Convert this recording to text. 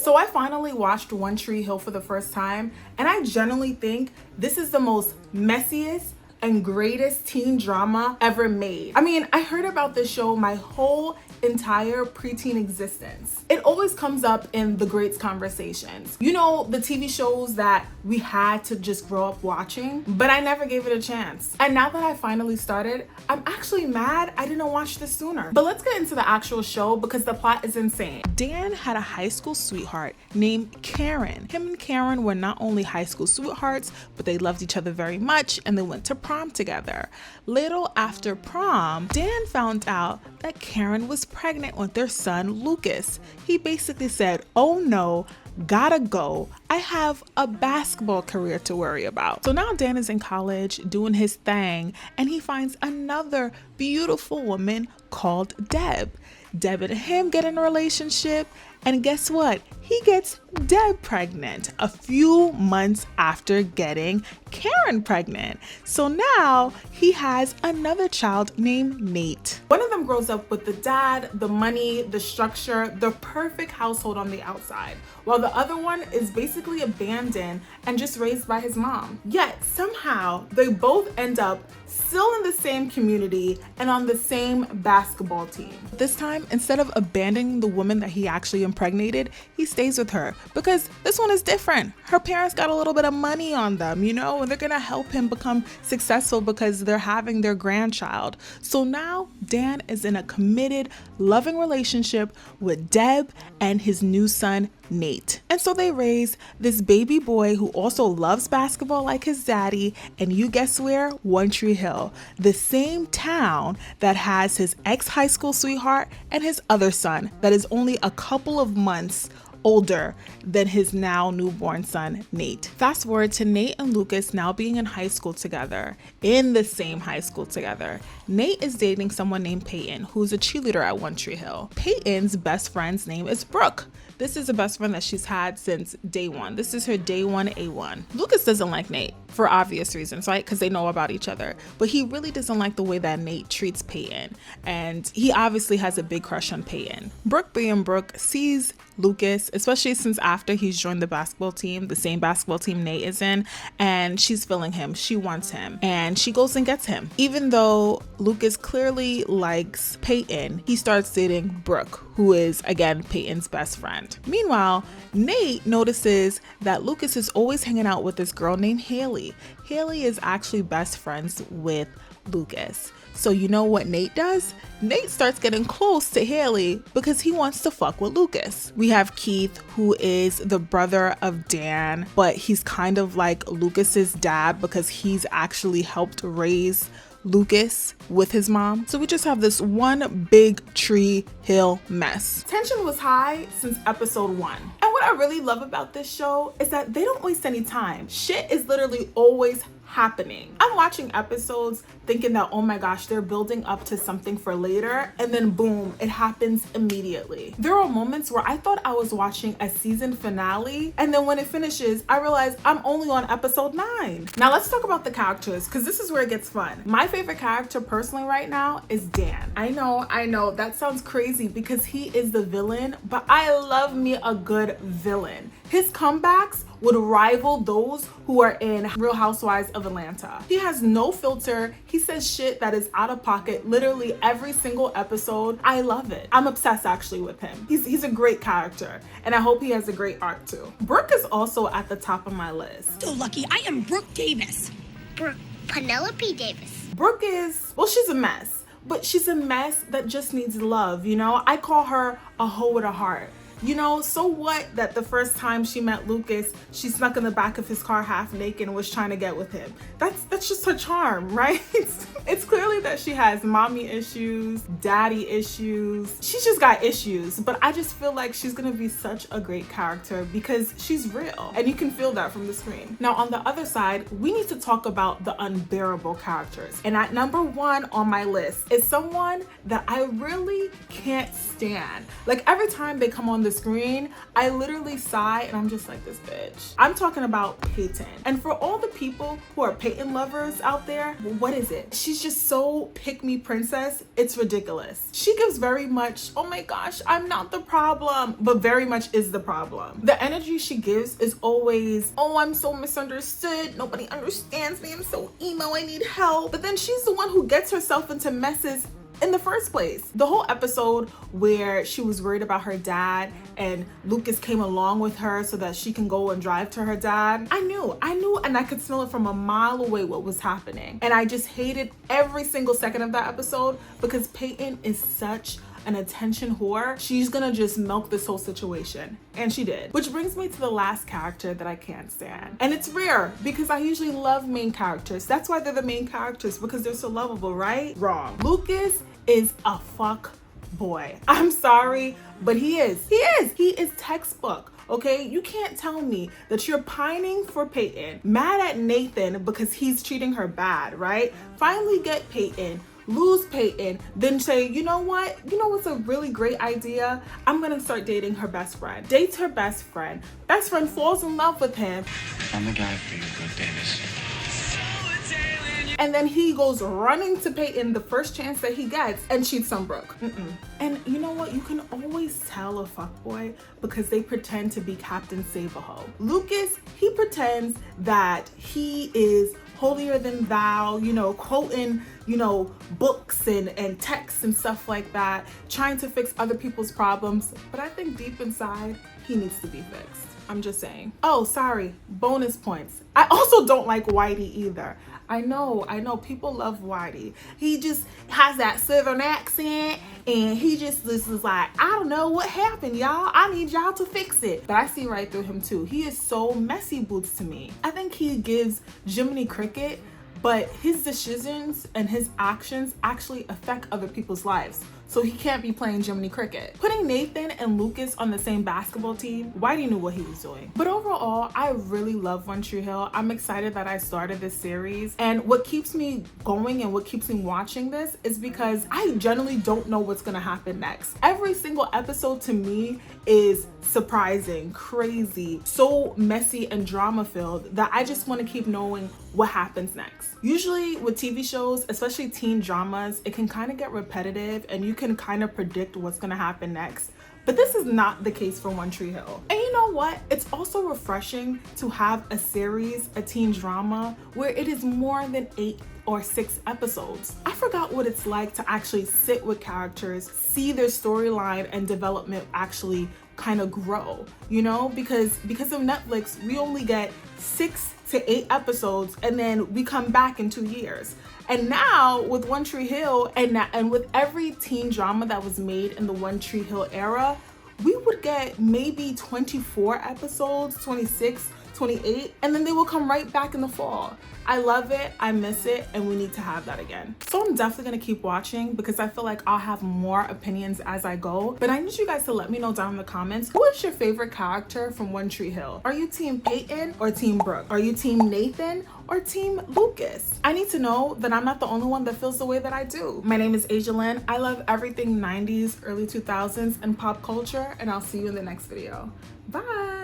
So I finally watched One Tree Hill for the first time, and I genuinely think this is the most messiest and greatest teen drama ever made. I mean, I heard about this show my whole entire preteen existence. It always comes up in the greats conversations. You know, the TV shows that we had to just grow up watching, but I never gave it a chance. And now that I finally started, I'm actually mad I didn't watch this sooner. But let's get into the actual show because the plot is insane. Dan had a high school sweetheart named Karen. Him and Karen were not only high school sweethearts, but they loved each other very much and they went to prom together. Little after prom, Dan found out that Karen was pregnant with their son, Lucas. He basically said, "Oh no, gotta go. I have a basketball career to worry about." So now Dan is in college doing his thing and he finds another beautiful woman called Deb. Deb and him get in a relationship, and guess what? He gets Deb pregnant a few months after getting Karen pregnant. So now he has another child named Nate. One of them grows up with the dad, the money, the structure, the perfect household on the outside, while the other one is basically abandoned and just raised by his mom. Yet somehow they both end up still in the same community and on the same basketball team. This time, instead of abandoning the woman that he actually impregnated, he stays with her because this one is different. Her parents got a little bit of money on them, you know, and they're gonna help him become successful because they're having their grandchild. So now Dan is in a committed, loving relationship with Deb and his new son, Nate. And so they raise this baby boy who also loves basketball like his daddy, and you guess where? One Tree Hill, the same town that has his ex-high school sweetheart and his other son that is only a couple of months older than his now newborn son, Nate. Fast forward to Nate and Lucas now being in high school together, in the same high school together. Nate is dating someone named Peyton, who's a cheerleader at One Tree Hill. Peyton's best friend's name is Brooke. This is a best friend that she's had since day one. This is her day one A1. Lucas doesn't like Nate for obvious reasons, right? Because they know about each other. But he really doesn't like the way that Nate treats Peyton. And he obviously has a big crush on Peyton. Brooke being Brooke sees Lucas, especially since after he's joined the basketball team, the same basketball team Nate is in, and she's feeling him. She wants him. And she goes and gets him. Even though Lucas clearly likes Peyton, he starts dating Brooke, who is, again, Peyton's best friend. Meanwhile, Nate notices that Lucas is always hanging out with this girl named Haley. Haley is actually best friends with Lucas. So you know what Nate does? Nate starts getting close to Haley because he wants to fuck with Lucas. We have Keith, who is the brother of Dan, but he's kind of like Lucas's dad because he's actually helped raise Lucas with his mom. So we just have this one big Tree Hill mess. Tension was high since episode 1. And what I really love about this show is that they don't waste any time. Shit is literally always happening. I'm watching episodes thinking that, oh my gosh, they're building up to something for later, and then boom, it happens immediately. There are moments where I thought I was watching a season finale, and then when it finishes, I realize I'm only on episode 9. Now let's talk about the characters, because this is where it gets fun. My favorite character personally right now is Dan. I know, that sounds crazy because he is the villain, but I love me a good villain. His comebacks would rival those who are in Real Housewives of Atlanta. He has no filter. He says shit that is out of pocket literally every single episode. I love it. I'm obsessed actually with him. He's a great character, and I hope he has a great arc too. Brooke is also at the top of my list. So lucky, I am Brooke Davis. Brooke Penelope Davis. Brooke is, well, she's a mess, but she's a mess that just needs love, you know? I call her a hoe with a heart. You know, so what that the first time she met Lucas, she snuck in the back of his car half naked and was trying to get with him. That's just her charm, right? It's clearly that she has mommy issues, daddy issues. She's just got issues, but I just feel like she's gonna be such a great character because she's real, and you can feel that from the screen. Now, on the other side, we need to talk about the unbearable characters. And at number 1 on my list is someone that I really can't stand. Like every time they come on the screen, I literally sigh and I'm just like, this bitch. I'm talking about Peyton. And for all the people who are Peyton lovers out there, what is it? She's just so pick-me princess. It's ridiculous. She gives very much, oh my gosh, I'm not the problem, but very much is the problem. The energy she gives is always, oh, I'm so misunderstood. Nobody understands me. I'm so emo. I need help. But then she's the one who gets herself into messes in the first place. The whole episode where she was worried about her dad and Lucas came along with her so that she can go and drive to her dad. I knew and I could smell it from a mile away what was happening. And I just hated every single second of that episode because Peyton is such an attention whore. She's gonna just milk this whole situation. And she did. Which brings me to the last character that I can't stand. And it's rare because I usually love main characters. That's why they're the main characters, because they're so lovable, right? Wrong. Lucas is a fuck boy. I'm sorry, but he is. He is textbook. Okay, you can't tell me that you're pining for Peyton, mad at Nathan because he's treating her bad, right? Finally get Peyton, lose Peyton, then say, you know what? You know what's a really great idea? I'm gonna start dating her best friend. Dates her best friend. Best friend falls in love with him. I'm the guy for you, Brooke Davis. And then he goes running to Peyton the first chance that he gets and cheats on Brooke. And you know what? You can always tell a fuckboy because they pretend to be Captain Save-A-Ho. Lucas, he pretends that he is holier than thou, you know, quoting, you know, books and texts and stuff like that, trying to fix other people's problems. But I think deep inside, he needs to be fixed. I'm just saying. Oh, sorry, bonus points. I also don't like Whitey either. I know, people love Whitey. He just has that southern accent and he just this is like, I don't know what happened, y'all. I need y'all to fix it. But I see right through him too. He is so messy boots to me. I think he gives Jiminy Cricket, but his decisions and his actions actually affect other people's lives. So he can't be playing Jiminy Cricket. Putting Nathan and Lucas on the same basketball team, Whitey knew what he was doing. But overall, I really love One Tree Hill. I'm excited that I started this series. And what keeps me going and what keeps me watching this is because I generally don't know what's gonna happen next. Every single episode to me is surprising, crazy, so messy and drama filled that I just wanna keep knowing what happens next. Usually with TV shows, especially teen dramas, it can kind of get repetitive and you can kind of predict what's gonna happen next. But this is not the case for One Tree Hill. And you know what? It's also refreshing to have a series, a teen drama, where it is more than 8 or 6 episodes. I forgot what it's like to actually sit with characters, see their storyline and development actually kind of grow, you know? Because of Netflix, we only get 6 to 8 episodes and then we come back in 2 years. And now with One Tree Hill and with every teen drama that was made in the One Tree Hill era, we would get maybe 24 episodes, 26, 28, and then they will come right back in the fall. I love it, I miss it, and we need to have that again. So I'm definitely gonna keep watching because I feel like I'll have more opinions as I go. But I need you guys to let me know down in the comments, who is your favorite character from One Tree Hill? Are you team Peyton or team Brooke? Are you team Nathan or team Lucas? I need to know that I'm not the only one that feels the way that I do. My name is Asia Lynn. I love everything 90s, early 2000s, and pop culture, and I'll see you in the next video. Bye.